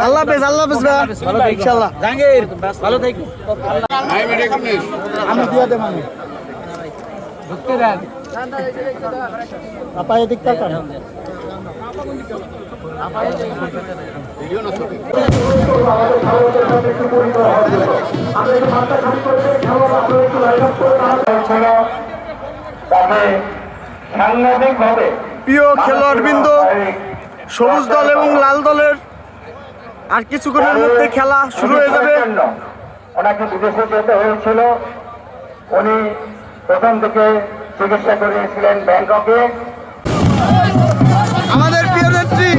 আল্লাহ হাফেজ, আল্লাহ হাফেজ ভাই, ইনশাআল্লাহ। জাহাঙ্গীর ভালো থাকি। আমি দিয়ে দেব মানে ঢুকতে দেন। আপা এদিক তাকান। প্রিয় খেলোয়াড়বৃন্দ, সবুজ দল এবং লাল দলের আর কিছুক্ষণের মধ্যে খেলা শুরু হয়ে যাবে। ওনাকে বিদেশে যেতে হয়েছিল, উনি প্রথম থেকে চিকিৎসা করিয়েছিলেন ব্যাংককে। আমাদের প্রিয় নেত্রী